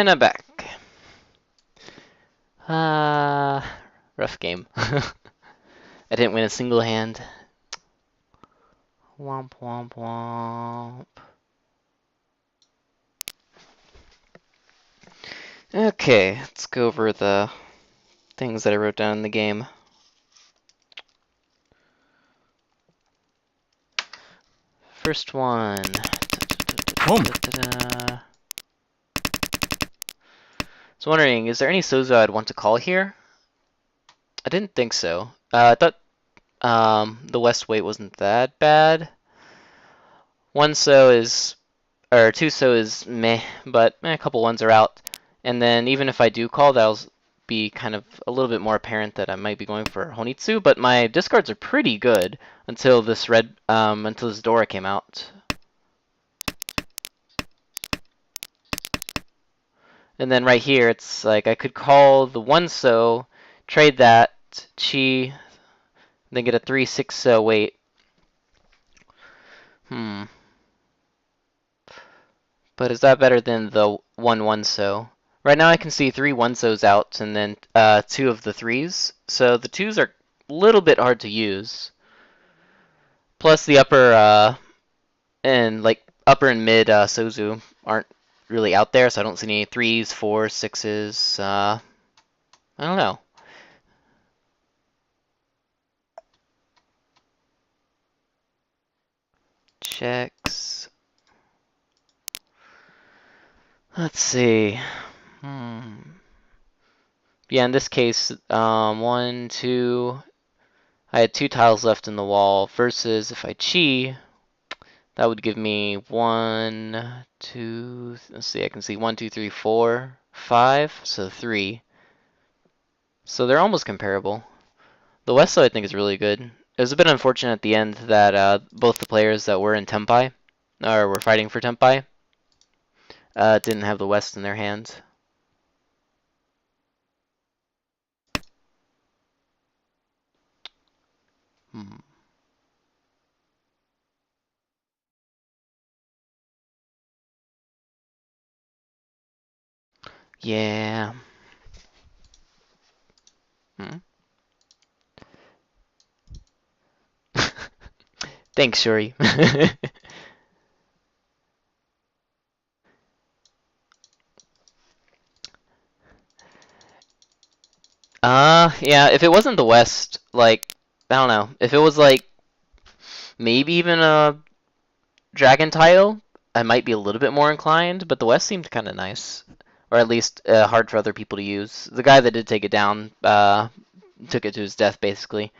And I'm back. Rough game. I didn't win a single hand. Womp womp womp. Okay, let's go over the things that I wrote down in the game. First one. I was wondering, is there any Sozo I'd want to call here? I didn't think so. I thought the West weight wasn't that bad. One So is, or two So is meh, but a couple ones are out. And then even if I do call, that'll be kind of a little bit more apparent that I might be going for Honitsu. But my discards are pretty good until this until this Dora came out. And then right here, it's like I could call the one So, trade that Chi, then get a 3/6 So weight. But is that better than the 1/1 So? Right now I can see 3 1-Sos out and then 2 of the 3s. So the 2s are a little bit hard to use. Plus the upper upper and mid Sozu aren't really out there, so I don't see any 3s, 4s, 6s. I don't know. Checks. Let's see. Yeah, in this case, 1, 2. I had 2 tiles left in the wall versus if I Chi, that would give me 1, 2. Let's see, I can see 1, 2, 3, 4, 5, so 3. So they're almost comparable. The West side I think is really good. It was a bit unfortunate at the end that both the players that were in Tempai, or were fighting for Tempai, didn't have the West in their hands. Yeah. Thanks, Shuri. Yeah, if it wasn't the West, like, I don't know. If it was like maybe even a Dragon title, I might be a little bit more inclined, but the West seemed kind of nice. Or at least hard for other people to use. The guy that did take it down took it to his death, basically.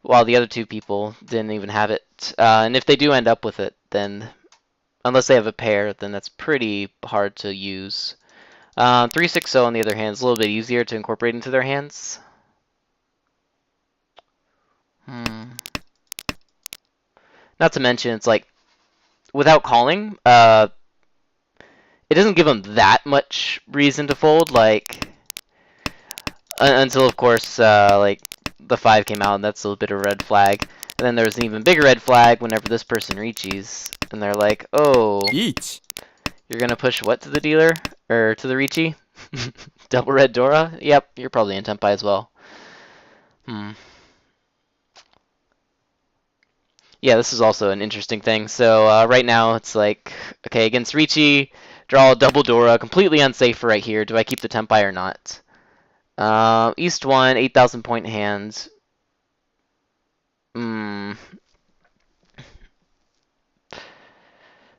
While the other 2 people didn't even have it. And if they do end up with it, then, unless they have a pair, then that's pretty hard to use. 3/6 on the other hand is a little bit easier to incorporate into their hands. Not to mention, it's like, without calling, it doesn't give them that much reason to fold, like, until, of course, like, the 5 came out, and that's a little bit of a red flag. And then there's an even bigger red flag whenever this person reaches, and they're like, oh, Each. You're gonna push what to the dealer? Or to the Riichi? Double red Dora? Yep, you're probably in Tempai as well. Yeah, this is also an interesting thing. So right now it's like, okay, against Riichi, draw a double Dora, completely unsafe for right here. Do I keep the Tempai or not? East 1, 8,000 point hands.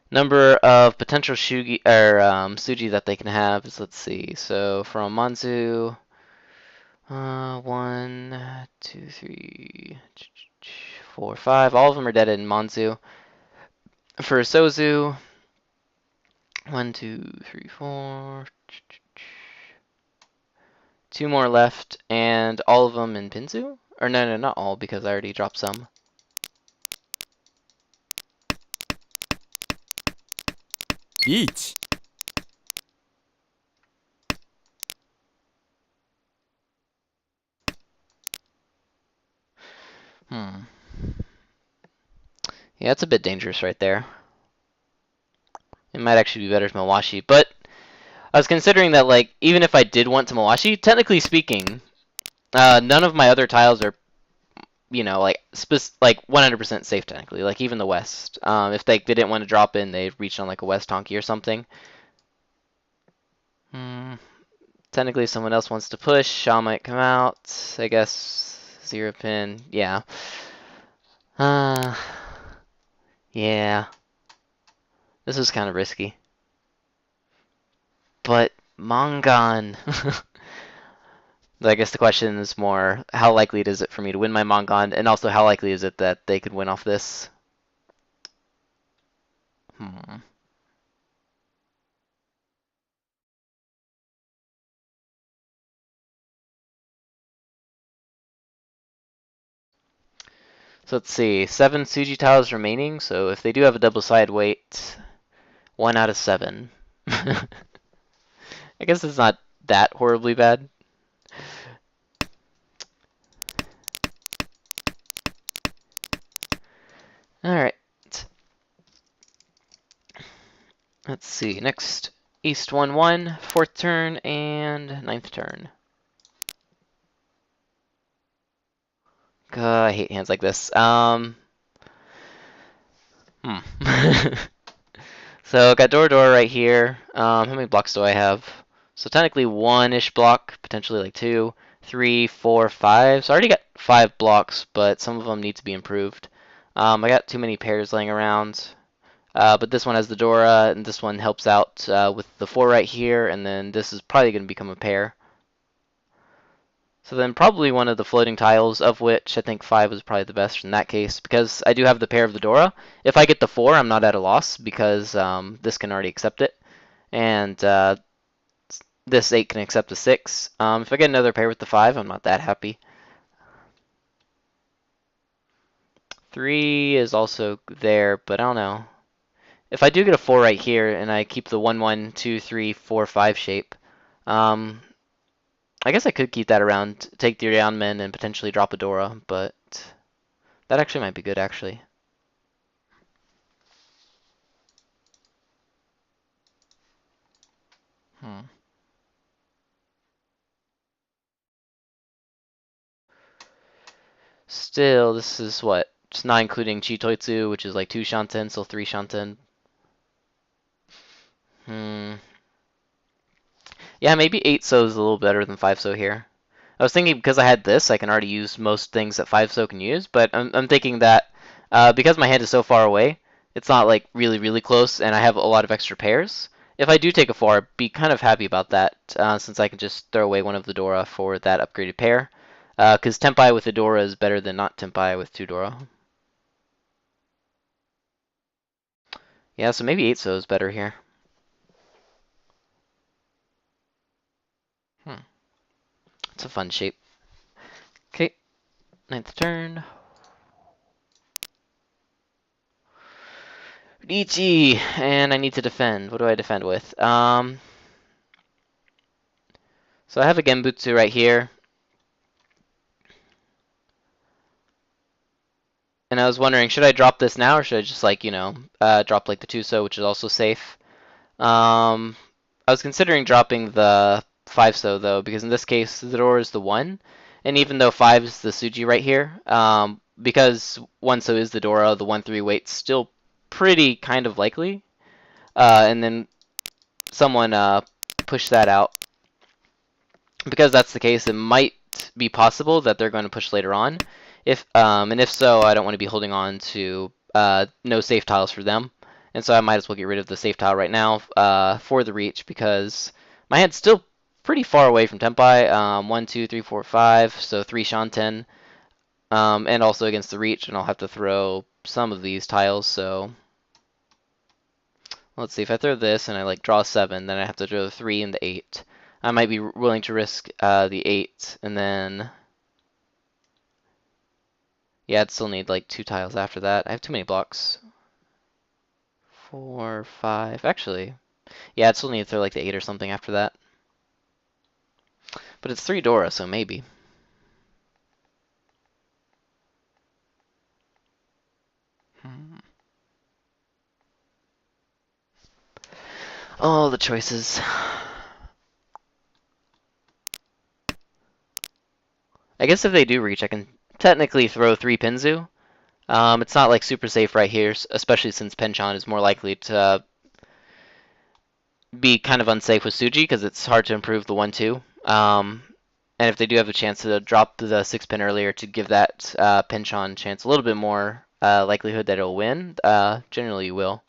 Number of potential Shugi or Suji that they can have is, let's see. So from Manzu, 1, 2, 3, 4, 5. All of them are dead in Manzu. For Sozu, 1, 2, 3, 4. 2 more left, and all of them in Pinzu? Or no, not all, because I already dropped some. Each. Yeah, it's a bit dangerous right there. It might actually be better to Mawashi, but I was considering that, like, even if I did want to Mawashi, technically speaking, none of my other tiles are, like, like 100% safe technically. Like, even the west. If they didn't want to drop in, they'd reach on, like, a west honky or something. Hmm. Technically, if someone else wants to push, Shaw might come out. I guess 0 pin. Yeah. Uh, yeah. This was kind of risky. But Mongon. I guess the question is more, how likely is it for me to win my Mongon, and also how likely is it that they could win off this? Hmm. So let's see, 7 Suji tiles remaining, so if they do have a double side weight, 1 out of 7. I guess it's not that horribly bad. Alright. Let's see, next East 1-1, 4th turn, and 9th turn. I hate hands like this. Hmm. So got door right here. How many blocks do I have? So technically one-ish block, potentially like 2, 3, 4, 5. So I already got 5 blocks, but some of them need to be improved. I got too many pairs laying around. But this one has the Dora, and this one helps out with the 4 right here, and then this is probably going to become a pair. So then probably one of the floating tiles, of which I think 5 was probably the best in that case, because I do have the pair of the Dora. If I get the 4, I'm not at a loss, because this can already accept it. And this 8 can accept the 6. If I get another pair with the 5, I'm not that happy. 3 is also there, but I don't know. If I do get a 4 right here, and I keep the 1, 1, 2, 3, 4, 5 shape, um, I guess I could keep that around, take the down men, and potentially drop a Dora, but that actually might be good, actually. Hmm. Still, this is what? It's not including Chitoitsu, which is like 2 Shanten, so 3 Shanten. Hmm. Yeah, maybe 8 So is a little better than 5 So here. I was thinking because I had this, I can already use most things that 5 So can use, but I'm thinking that because my hand is so far away, it's not like really, really close, and I have a lot of extra pairs. If I do take a 4, I'd be kind of happy about that, since I can just throw away one of the Dora for that upgraded pair. Because Tenpai with the Dora is better than not Tenpai with 2 Dora. Yeah, so maybe 8 So is better here. Hmm. It's a fun shape. Okay, 9th turn. Ichi, and I need to defend. What do I defend with? So I have a Genbutsu right here. And I was wondering, should I drop this now, or should I just, like, drop, like, the Tuso, which is also safe? I was considering dropping the 5 So, though, because in this case, the door is the 1. And even though 5 is the Suji right here, because 1 So is the Dora, the 1-3 weight's still pretty kind of likely. And then someone push that out. Because that's the case, it might be possible that they're going to push later on. If so, I don't want to be holding on to no safe tiles for them, and so I might as well get rid of the safe tile right now for the reach because my hand's still pretty far away from Tenpai. 1, 2, 3, 4, 5, so 3 Shanten, and also against the reach, and I'll have to throw some of these tiles. So let's see, if I throw this and I like draw 7, then I have to throw the 3 and the 8. I might be willing to risk the 8, and then yeah, I'd still need like 2 tiles after that. I have too many blocks. 4, 5, actually. Yeah, I'd still need to throw like the 8 or something after that. But it's 3 Dora, so maybe. Hmm. Oh, the choices. I guess if they do reach, I can technically throw 3 Pinzu. It's not like super safe right here, especially since Penchon is more likely to be kind of unsafe with Suji because it's hard to improve the 1-2. And if they do have a chance to drop the 6 pin earlier to give that Penchon chance a little bit more likelihood that it'll win, generally you will.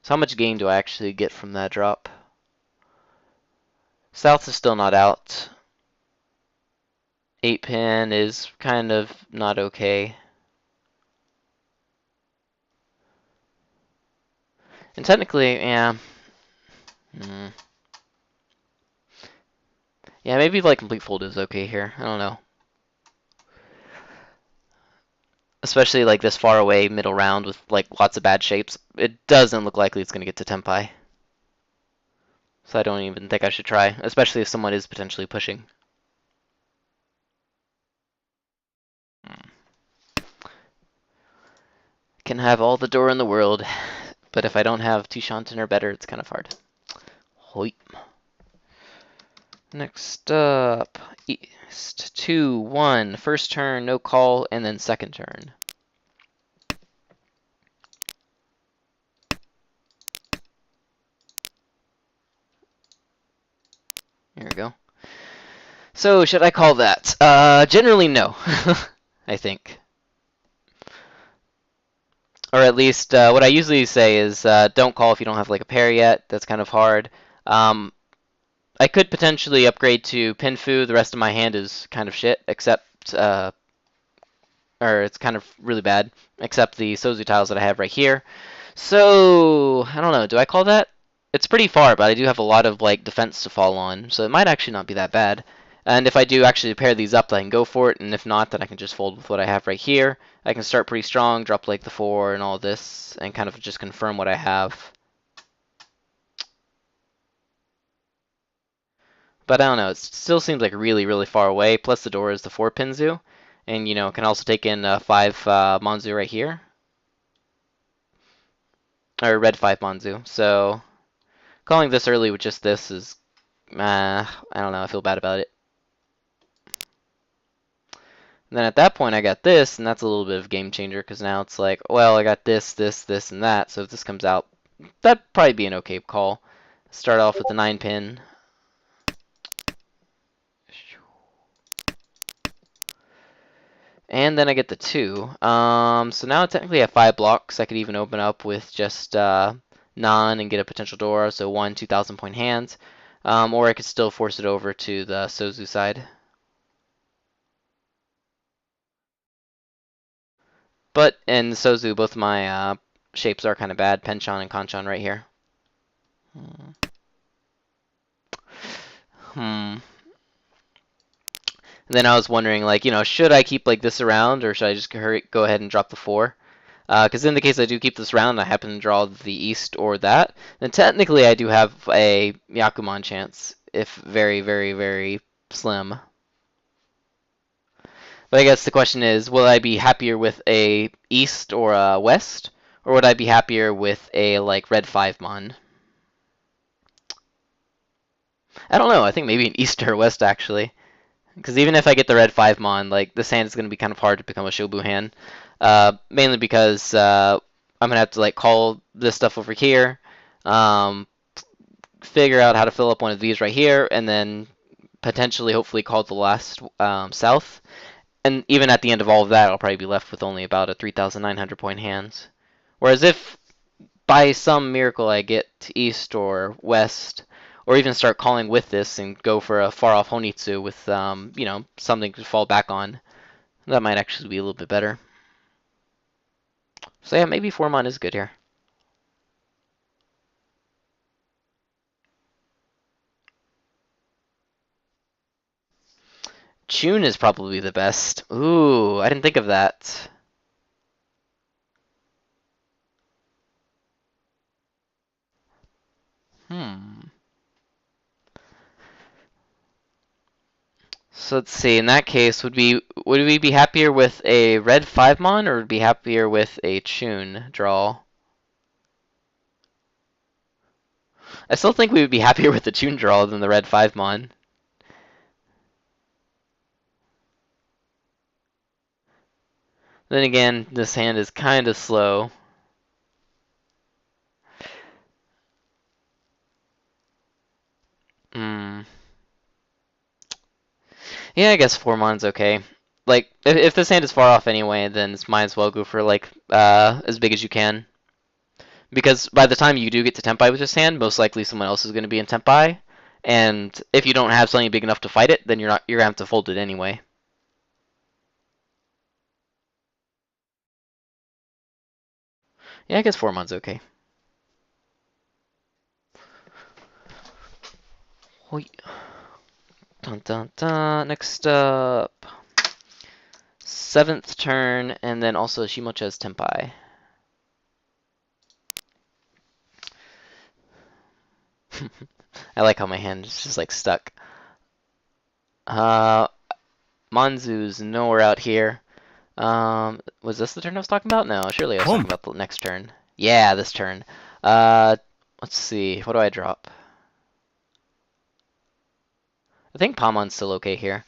So how much gain do I actually get from that drop? South is still not out. 8 pin is kind of not okay. And technically, yeah. Hmm. Yeah, maybe like complete fold is okay here. I don't know. Especially like this far away middle round with like lots of bad shapes. It doesn't look likely it's going to get to Tenpai. So I don't even think I should try, especially if someone is potentially pushing. Can have all the door in the world, but if I don't have 2 Shanten or better, it's kind of hard. Hoi. Next up, East 2-1. First turn, no call, and then second turn. Here we go. So, should I call that? Generally, no. I think. Or at least, what I usually say is don't call if you don't have like a pair yet. That's kind of hard. Um, I could potentially upgrade to Pinfu. The rest of my hand is kind of shit, except, or it's kind of really bad, except the Sozu tiles that I have right here. So, I don't know. Do I call that? It's pretty far, but I do have a lot of like defense to fall on, so it might actually not be that bad. And if I do actually pair these up, then I can go for it, and if not, then I can just fold with what I have right here. I can start pretty strong, drop like the 4 and all this, and kind of just confirm what I have. But I don't know, it still seems like really, really far away, plus the door is the 4 Pinzu. And, you know, can also take in 5 Monzu right here. Or red 5 Monzu. So, calling this early with just this is, I don't know, I feel bad about it. And then at that point I got this, and that's a little bit of a game changer, because now it's like, well, I got this, this, this, and that, so if this comes out, that'd probably be an okay call. Start off with the 9 pin. And then I get the 2. So now I technically have 5 blocks. I could even open up with just none and get a potential door, so 1 2,000 point hands. Or I could still force it over to the Sozu side. But in the Sozu, both my shapes are kind of bad. Penchon and Kanchan right here. Hmm. And then I was wondering, like, you know, should I keep like this around, or should I just go ahead and drop the 4? Because in the case I do keep this round, I happen to draw the east or that, then technically I do have a Yakuman chance, if very, very, very slim. But I guess the question is, will I be happier with a east or a west, or would I be happier with a like red 5 mon? I don't know. I think maybe an east or west actually. Because even if I get the red 5 mon, like this hand is going to be kind of hard to become a Shobu hand. Mainly because I'm going to have to like call this stuff over here, um, figure out how to fill up one of these right here, and then potentially, hopefully, call the last south. And even at the end of all of that, I'll probably be left with only about a 3,900 point hands. Whereas if by some miracle I get to east or west, or even start calling with this and go for a far off Honitsu with you know, something to fall back on, that might actually be a little bit better. So yeah, maybe 4 mon is good here. Chun is probably the best. Ooh, I didn't think of that. Hmm. So let's see. In that case, would we be happier with a red 5 mon, or would we be happier with a Chun draw? I still think we would be happier with the Chun draw than the red 5 mon. Then again, this hand is kind of slow. Hmm. Yeah, I guess 4-mon's okay. Like, if this hand is far off anyway, then it's might as well go for like as big as you can. Because by the time you do get to Tempai with this hand, most likely someone else is going to be in Tempai. And if you don't have something big enough to fight it, then you're gonna have to fold it anyway. Yeah, I guess 4-mon's okay. Hoi. Dun dun dun. Next up, 7th turn, and then also Shimocha's Tempai. I like how my hand is just like stuck. Uh, Manzu's nowhere out here. Was this the turn I was talking about? No, surely I was talking Pump. about the next turn. Yeah, this turn. Uh, let's see. What do I drop? I think Pamon's still okay here.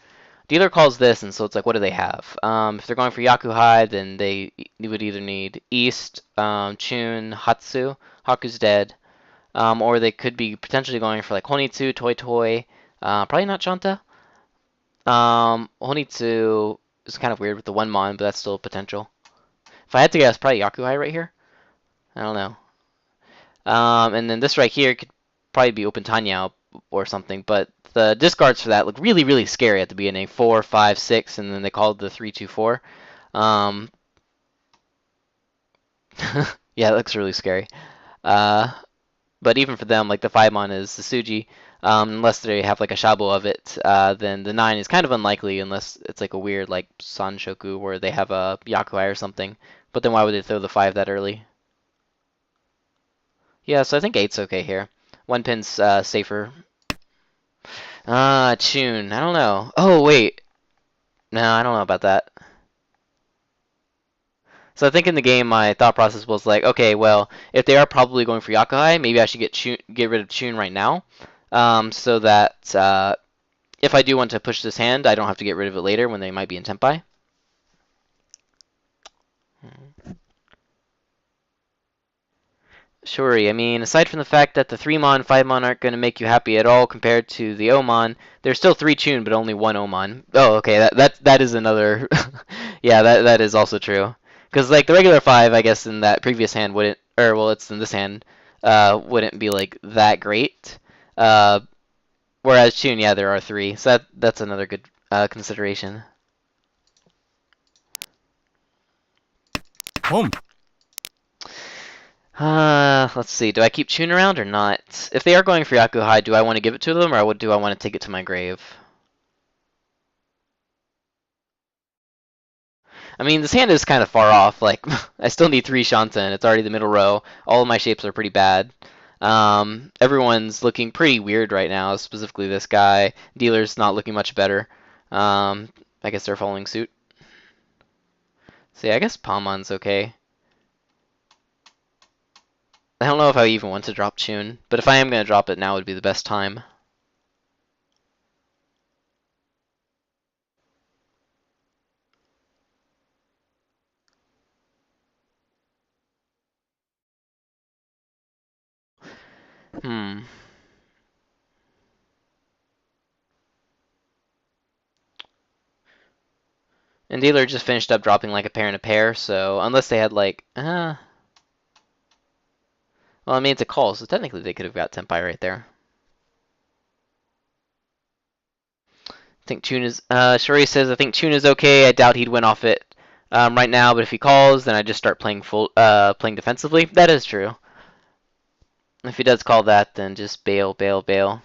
Dealer calls this, and so it's like, what do they have? If they're going for Yakuhai, then they would either need East, Chun, Hatsu. Haku's dead. Or they could be potentially going for like Honitsu, Toy Toy. Probably not Shanta. Honitsu is kind of weird with the 1-mon, but that's still a potential. If I had to guess, probably Yakuhai right here. I don't know. And then this right here could probably be Open Tanyao or something, but the discards for that look really, really scary at the beginning. 4, 5, 6, and then they called the 3, 2, 4. Um, yeah, it looks really scary. Uh, but even for them, like the 5-mon is the Suji. Unless they have like a Shabo of it, then the 9 is kind of unlikely unless it's like a weird like Sanshoku where they have a Yakuai or something. But then why would they throw the 5 that early? Yeah, so I think 8's okay here. 1-pin's safer. Tune. I don't know. Oh, wait. No, I don't know about that. So I think in the game, my thought process was like, okay, well, if they are probably going for Yakuhai, maybe I should get rid of Tune right now, so that if I do want to push this hand, I don't have to get rid of it later when they might be in Tenpai. Sure, I mean, aside from the fact that the 3-mon, 5-mon aren't going to make you happy at all compared to the Omon, there's still 3 Tune, but only 1 Omon. Oh, okay, that is another. Yeah, that is also true. Because like the regular 5, I guess in that previous hand wouldn't, or well, it's in this hand, wouldn't be like that great. Uh, whereas Tune, yeah, there are 3, so that's another good consideration. Pump. Let's see. Do I keep Chun around or not? If they are going for Yakuhai, do I want to give it to them or do I want to take it to my grave? I mean, this hand is kind of far off. Like, I still need 3 Shanten. It's already the middle row. All of my shapes are pretty bad. Everyone's looking pretty weird right now, specifically this guy. Dealer's not looking much better. I guess they're following suit. So yeah, I guess Palmon's okay. I don't know if I even want to drop Chun, but if I am going to drop it, now would be the best time. Hmm. And dealer just finished up dropping like a pair and a pair, so unless they had like, well, I mean it's a call, so technically they could have got Tenpai right there. I think Chun is, Shuri says, I think Chun is okay. I doubt he'd win off it right now, but if he calls, then I just start playing playing defensively. That is true. If he does call that, then just bail, bail, bail.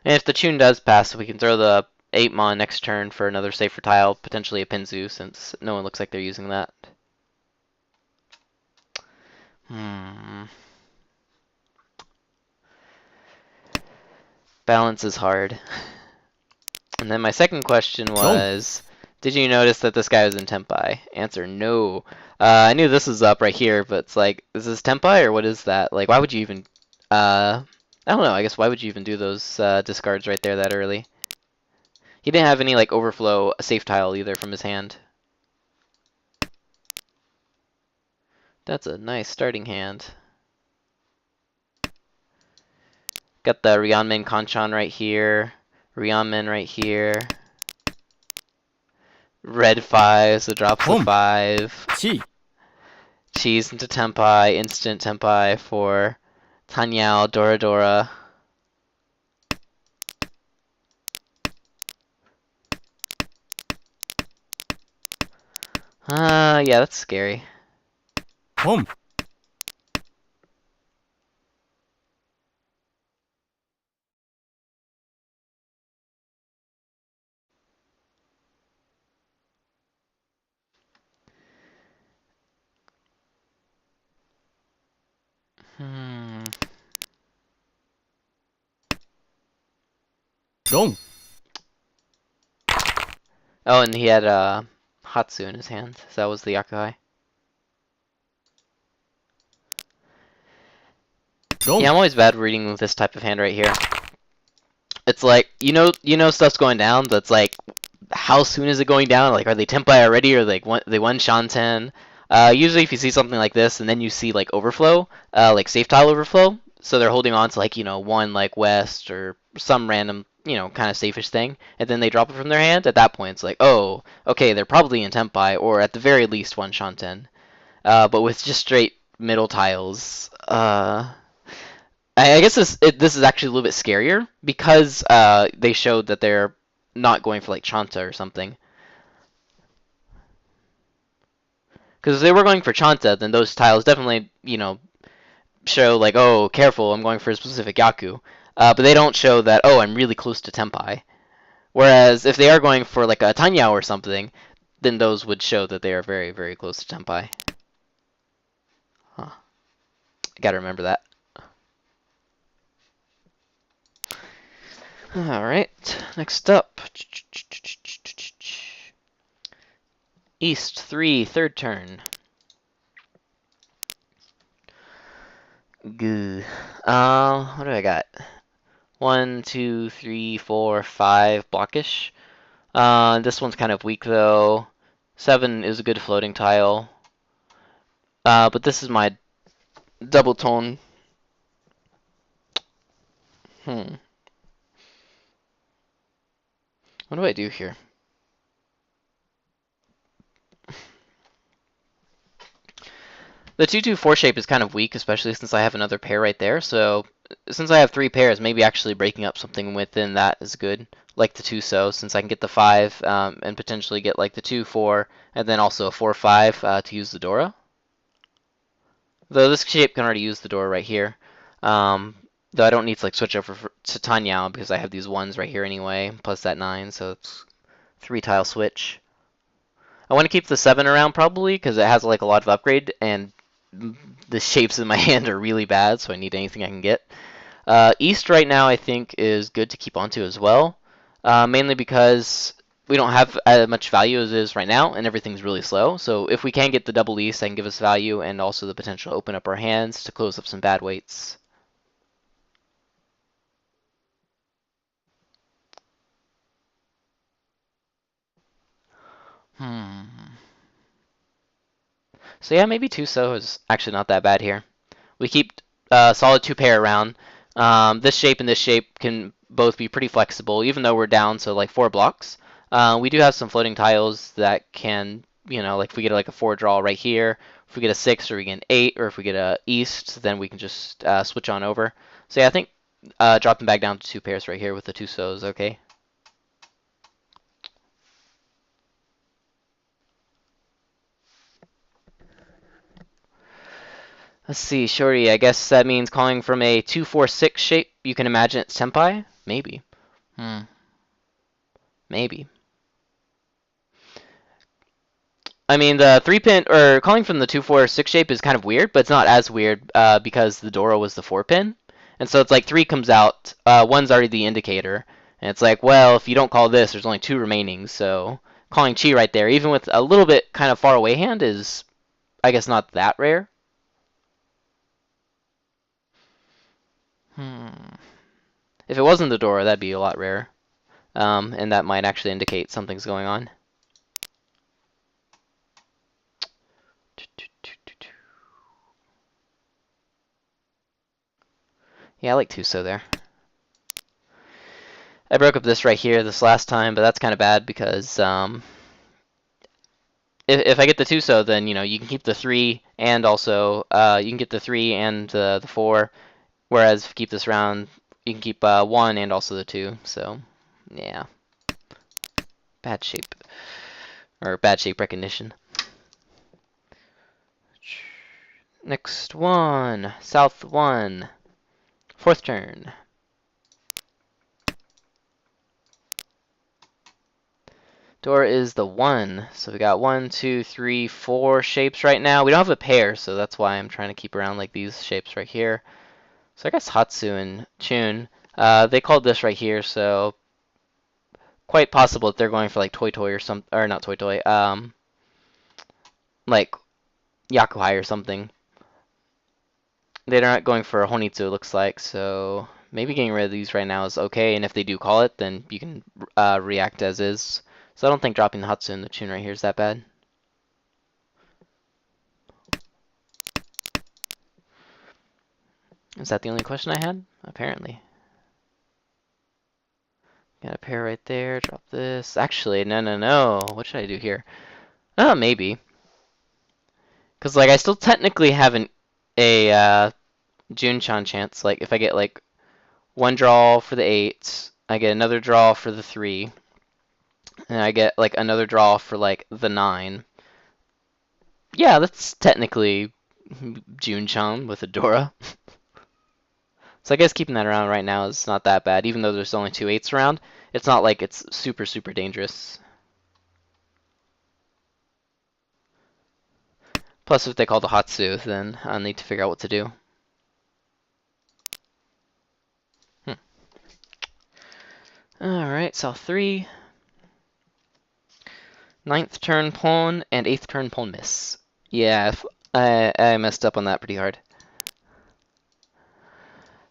And if the Chun does pass, we can throw the 8-mon next turn for another safer tile, potentially a Pinzu, since no one looks like they're using that. Hmm. Balance is hard. And then my second question Go. was, did you notice that this guy was in Tenpai? Answer, no. I knew this was up right here, but it's like, is this Tenpai or what is that? Like, why would you even, I don't know, I guess why would you even do those discards right there that early? He didn't have any like overflow safe tile either from his hand. That's a nice starting hand. Got the Ryeonmin Kanchan right here. Ryeonmin right here. Red 5, so drops a 홈 5. 치 Cheese into Tenpai, instant Tenpai for Tanyao, Dora Dora. Yeah, that's scary. 홈 Hmm. 롱 Oh, and he had Hatsu in his hand, so that was the Yakuhai. 롱 Yeah, I'm always bad reading this type of hand right here. It's like you know stuff's going down, but it's like how soon is it going down? Like, are they Tenpai already, or like they won Shanten? Usually, if you see something like this, and then you see like overflow, like safe tile overflow, so they're holding on to like one like West or some random kind of safeish thing, and then they drop it from their hand. At that point, it's like, oh, okay, they're probably in Tenpai, or at the very least one Shanten. But with just straight middle tiles, I guess this is actually a little bit scarier because they showed that they're not going for like Chanta or something. Because if they were going for Chanta, then those tiles definitely show like, oh, careful, I'm going for a specific Yaku. But they don't show that, oh, I'm really close to Tenpai. Whereas if they are going for like a Tanyao or something, then those would show that they are very, very close to Tenpai. Huh. I gotta remember that. Alright, next up. East 3, third turn. Goo. What do I got? 1, 2, 3, 4, 5 blockish. This one's kind of weak though. 7 is a good floating tile. But this is my double tone. Hmm. What do I do here? The 2-2-4 shape is kind of weak, especially since I have another pair right there. So since I have 3 pairs, maybe actually breaking up something within that is good. Like the 2-so, since I can get the 5 and potentially get like the 2-4 and then also a 4-5 to use the Dora. Though this shape can already use the Dora right here. Though I don't need to like switch over to Tanyao because I have these ones right here anyway, plus that 9, so it's 3 tile switch. I want to keep the 7 around probably because it has like a lot of upgrade and the shapes in my hand are really bad, so I need anything I can get. East right now I think is good to keep onto as well, mainly because we don't have as much value as it is right now, and everything's really slow. So if we can get the double East, that can give us value and also the potential to open up our hands to close up some bad weights. Hmm. So yeah, maybe Tuso is actually not that bad here. We keep solid 2 pair around. This shape and this shape can both be pretty flexible, even though we're down to like 4 blocks. We do have some floating tiles that can, like if we get like a 4 draw right here, if we get a 6 or we get an 8, or if we get a east, then we can just switch on over. So yeah, I think dropping back down to 2 pairs right here with the 2 so's okay. Let's see, Shorty, I guess that means calling from a 2-4-6 shape. You can imagine it's Senpai? Maybe. Hmm. Maybe. I mean, the 3-pin, or calling from the 2-4-6 shape is kind of weird, but it's not as weird because the Dora was the 4-pin. And so it's like 3 comes out, 1's already the indicator. And it's like, well, if you don't call this, there's only 2 remaining. So calling Chi right there, even with a little bit kind of far away hand, is, I guess, not that rare. Hmm. If it wasn't the Dora, that'd be a lot rarer. and that might actually indicate something's going on. Yeah, I like Tuso there. I broke up this right here this last time, but that's kind of bad because if I get the Tuso, then you can keep the 3 and also you can get the 3 and the 4. Whereas if you keep this round, you can keep 1 and also the 2. So yeah, bad shape or bad shape recognition. Next one, South 1, 4th turn. Door is the 1. So we got 1, 2, 3, 4 shapes right now. We don't have a pair, so that's why I'm trying to keep around like these shapes right here. So I guess Hatsu and Chun. They called this right here, so quite possible that they're going for like Toy Toy or some, or not Toy Toy, like Yakuhai or something. They're not going for a Honitsu, it looks like, so maybe getting rid of these right now is okay, and if they do call it, then you can react as is. So I don't think dropping the Hatsu and the Chun right here is that bad. Is that the only question I had? Apparently. Got a pair right there, drop this. Actually, no. What should I do here? Oh, maybe. Because, like, I still technically have a Junchan chance. Like, if I get, like, 1 draw for the 8, I get another draw for the 3, and I get, like, another draw for, like, the 9. Yeah, that's technically Junchan with a Dora. So I guess keeping that around right now is not that bad. Even though there's only 2 8s around, it's not like it's super, super dangerous. Plus, if they call the Hatsu, then I'll need to figure out what to do. Alright, so 3. 9th turn pawn and 8th turn pawn miss. Yeah, I messed up on that pretty hard.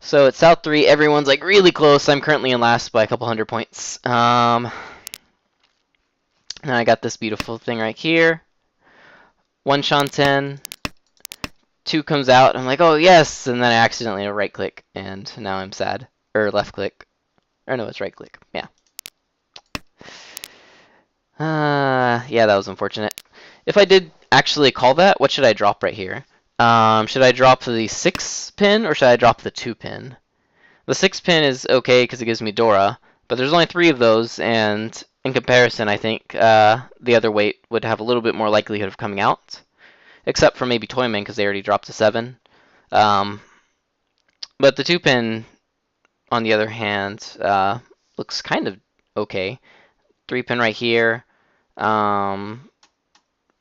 So it's South 3, everyone's like really close. I'm currently in last by a couple 100 points. Now I got this beautiful thing right here. 1 Shanten, 2 comes out. I'm like, oh yes, and then I accidentally right click, and now I'm sad. Or left click. Or no, it's right click. Yeah. Yeah, that was unfortunate. If I did actually call that, what should I drop right here? Should I drop the 6 pin or should I drop the 2 pin? The 6 pin is okay because it gives me Dora, but there's only 3 of those, and in comparison, I think the other weight would have a little bit more likelihood of coming out, except for maybe Toyman because they already dropped a 7. But the 2 pin, on the other hand, looks kind of okay. 3 pin right here.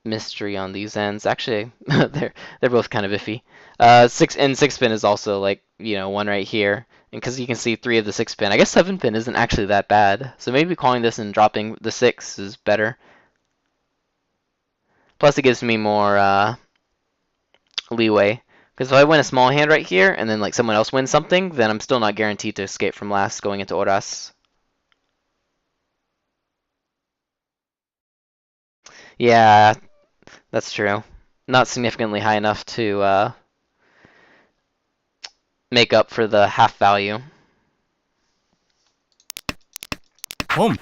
Mystery on these ends. Actually, they're both kind of iffy. 6 pin is also like 1 right here, and because you can see 3 of the 6 pin, I guess 7 pin isn't actually that bad. So maybe calling this and dropping the 6 is better. Plus, it gives me more leeway. Because if I win a small hand right here, and then like someone else wins something, then I'm still not guaranteed to escape from last going into Horas. Yeah, that's true. Not significantly high enough to make up for the half value. Home.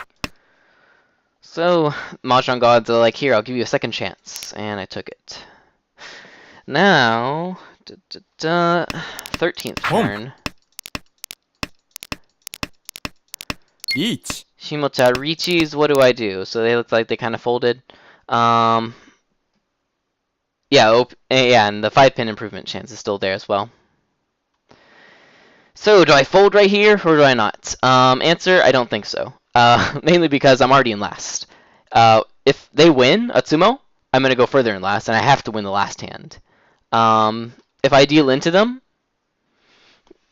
So, Mahjong gods are like, here, I'll give you a second chance. And I took it. Now, 13th turn. Each. Shimota Richis, what do I do? So they look like they kind of folded. Yeah, and the 5 pin improvement chance is still there as well. So, do I fold right here, or do I not? Answer, I don't think so. Mainly because I'm already in last. If they win Atsumo, I'm going to go further in last, and I have to win the last hand. If I deal into them,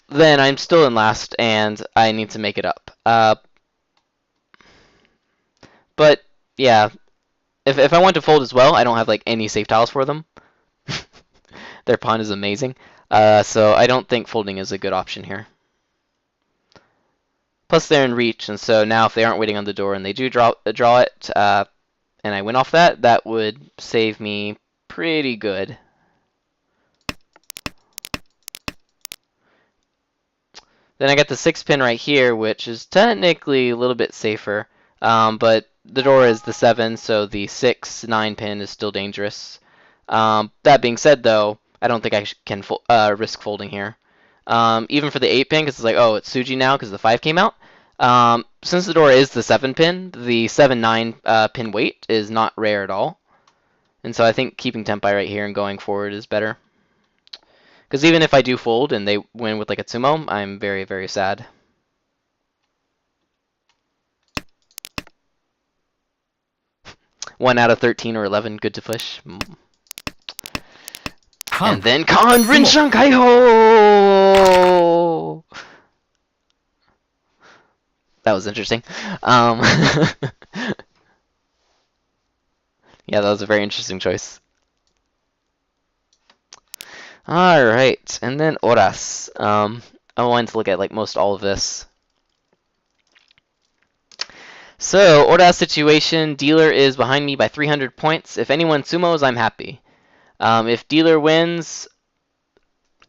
then I'm still in last, and I need to make it up. But, yeah, if I want to fold as well, I don't have like any safe tiles for them. Their pawn is amazing. So I don't think folding is a good option here. Plus they're in reach, and so now if they aren't waiting on the door and they do draw it, and I win off that, that would save me pretty good. Then I got the 6 pin right here, which is technically a little bit safer, but the door is the 7, so the 6-9 pin is still dangerous. That being said, though, I don't think I can risk folding here. Even for the 8 pin, because it's like, oh, it's Suji now because the 5 came out. Since the door is the 7 pin, the 7-9 pin weight is not rare at all. And so I think keeping Tempai right here and going forward is better. Because even if I do fold and they win with like a Tsumo, I'm very, very sad. One out of 13 or 11, good to push. And Come. then Kan Rinshan Kaiho! That was interesting. Yeah, that was a very interesting choice. Alright, and then Horas. I wanted to look at like most all of this. So, Horas situation, dealer is behind me by 300 points. If anyone sumos, I'm happy. If dealer wins,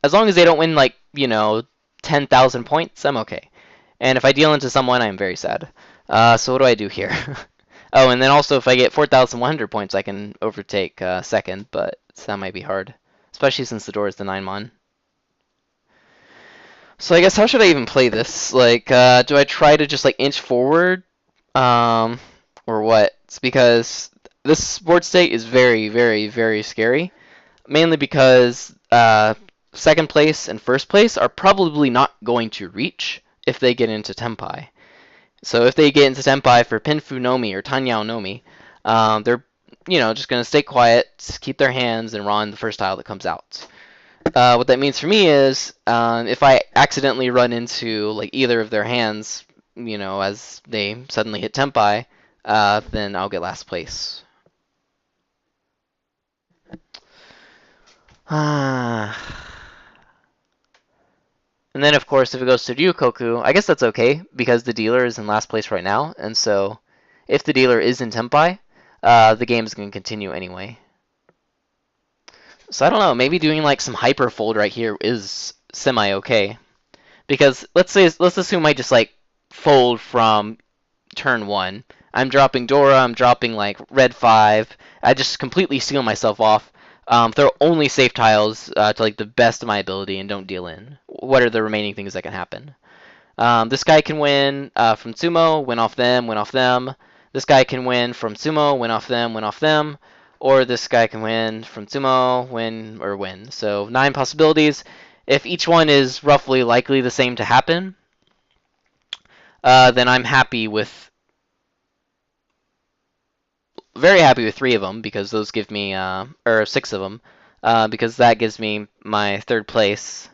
as long as they don't win like, 10,000 points, I'm okay. And if I deal into someone, I'm very sad. So what do I do here? Oh, and then also if I get 4,100 points, I can overtake second, but that might be hard. Especially since the door is the 9-mon. So I guess how should I even play this? Like, do I try to just like inch forward? Or what? It's because this board state is very, very, very scary. Mainly because second place and first place are probably not going to reach if they get into Tenpai. So if they get into Tenpai for Pinfu Nomi or Tanyao Nomi, they're just going to stay quiet, keep their hands, and run the first tile that comes out. What that means for me is if I accidentally run into like either of their hands, as they suddenly hit Tenpai, then I'll get last place. And then, of course, if it goes to Ryukoku, I guess that's okay, because the dealer is in last place right now, and so if the dealer is in Tenpai, the game is going to continue anyway. So I don't know, maybe doing like some hyper fold right here is semi-okay. Because let's assume I just like fold from turn 1. I'm dropping Dora, I'm dropping like red 5, I just completely seal myself off. Throw only safe tiles to like the best of my ability and don't deal in. What are the remaining things that can happen? This guy can win from Sumo, win off them, win off them. This guy can win from Sumo, win off them, win off them. Or this guy can win from Sumo, win, or win. So 9 possibilities. If each one is roughly likely the same to happen, then I'm happy with very happy with 3 of them because those give me, or 6 of them, because that gives me my third place.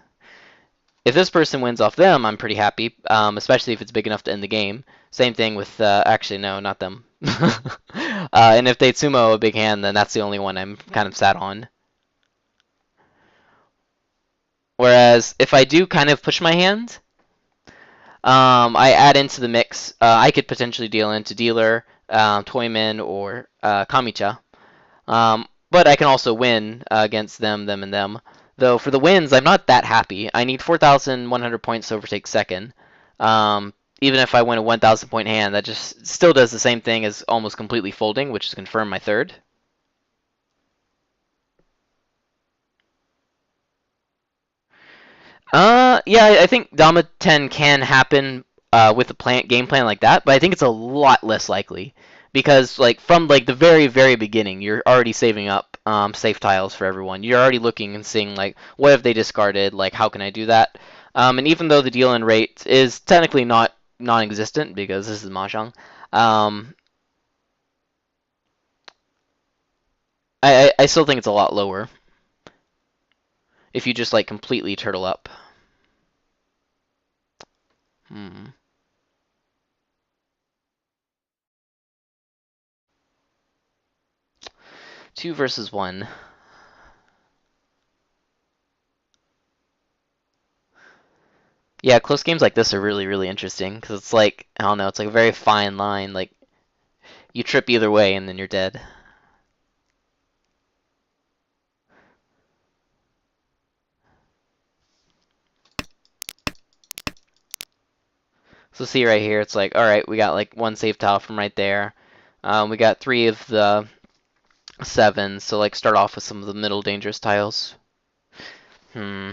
If this person wins off them, I'm pretty happy, especially if it's big enough to end the game. Same thing with, actually, no, not them. And if they sumo a big hand, then that's the only one I'm kind of sad on. Whereas if I do kind of push my hand, I add into the mix. I could potentially deal into dealer, Toyman, or Kamicha. But I can also win against them, and them. Though for the wins, I'm not that happy. I need 4,100 points to overtake second. Even if I win a 1,000 point hand, that just still does the same thing as almost completely folding, which is confirm my third. Yeah, I think Dama 10 can happen with a game plan like that, but I think it's a lot less likely because like from like the very very beginning, you're already saving up safe tiles for everyone. You're already looking and seeing like what have they discarded, like how can I do that? And even though the deal-in rate is technically not non-existent because this is Mahjong, I still think it's a lot lower if you just like completely turtle up. Hmm. 2 versus 1. Yeah, close games like this are really, really interesting because it's like, I don't know, it's like a very fine line. Like, you trip either way and then you're dead. So see right here, it's like, all right, we got like one save tile from right there. We got three of the sevens, so like start off with some of the middle dangerous tiles. Hmm.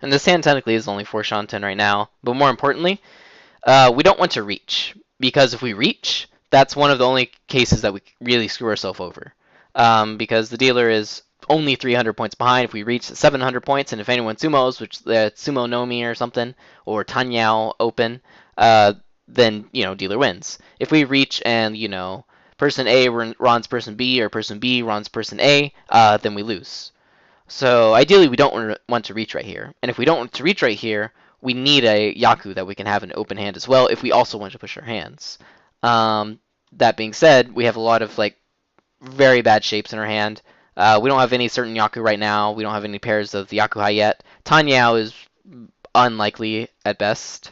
And this hand technically is only for Shanten right now, but more importantly, we don't want to reach, because if we reach, that's one of the only cases that we really screw ourselves over. Because the dealer is only 300 points behind. If we reach 700 points, and if anyone sumos, which Sumo Nomi or something, or Tanyao open, uh, then dealer wins. If we reach and person A runs person B, or person B runs person A, then we lose. So ideally, we don't want to reach right here. And if we don't want to reach right here, we need a Yaku that we can have an open hand as well if we also want to push our hands. Um, that being said, we have a lot of like very bad shapes in our hand. We don't have any certain Yaku right now. We don't have any pairs of the Yakuhai yet. Tanyao is unlikely at best.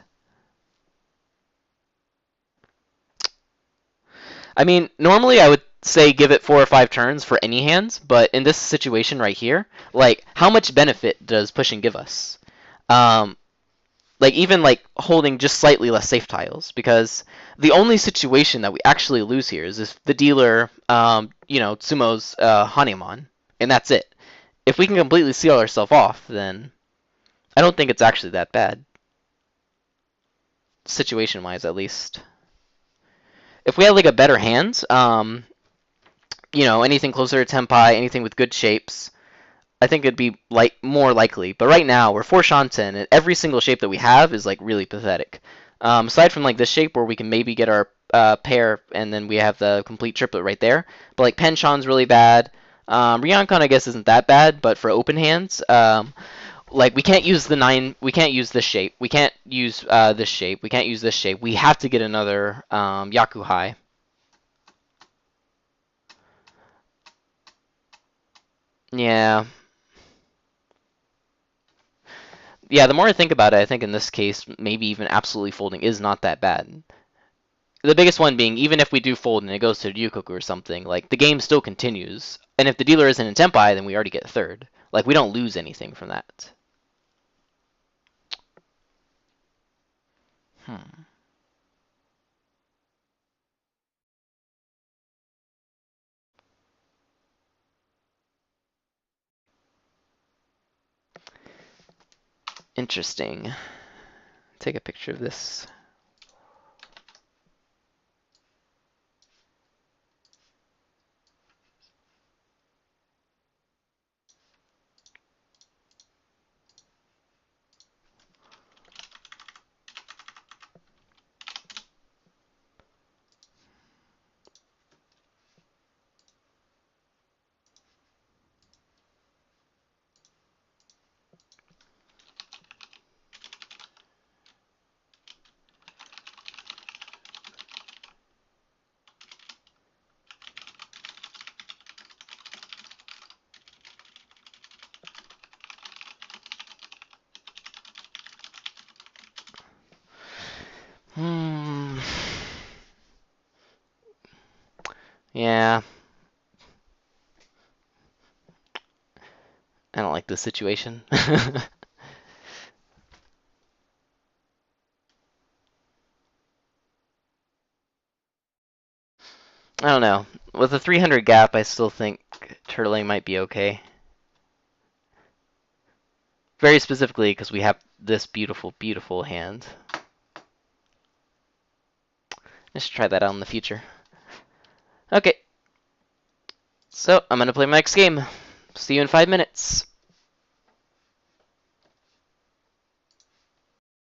I mean, normally I would say give it 4 or 5 turns for any hands, but in this situation right here, like, how much benefit does pushing give us? Um, like, even like holding just slightly less safe tiles, because the only situation that we actually lose here is if the dealer, sumos Hanemon, and that's it. If we can completely seal ourselves off, then I don't think it's actually that bad, situation-wise at least. If we had like a better hand, anything closer to Tenpai, anything with good shapes, I think it'd be like more likely. But right now, we're 4 Shanten, and every single shape that we have is like really pathetic. Aside from like this shape where we can maybe get our pair, and then we have the complete triplet right there. But like Penshan's really bad. Ryoncon I guess isn't that bad, but for open hands, like we can't use the 9. We can't use this shape. We can't use this shape. We can't use this shape. We have to get another Yakuhai. Yeah. Yeah, the more I think about it, I think in this case, maybe even absolutely folding is not that bad. The biggest one being, even if we do fold and it goes to Ryukoku or something, like, the game still continues. And if the dealer isn't in Tenpai, then we already get third. Like, we don't lose anything from that. Hmm. Interesting. Take a picture of this. Hmm. Yeah. I don't like this situation. I don't know. With a 300 gap, I still think turtling might be okay. Very specifically because we have this beautiful, beautiful hand. Let's try that out in the future. Okay, so I'm gonna play my next game. See you in 5 minutes.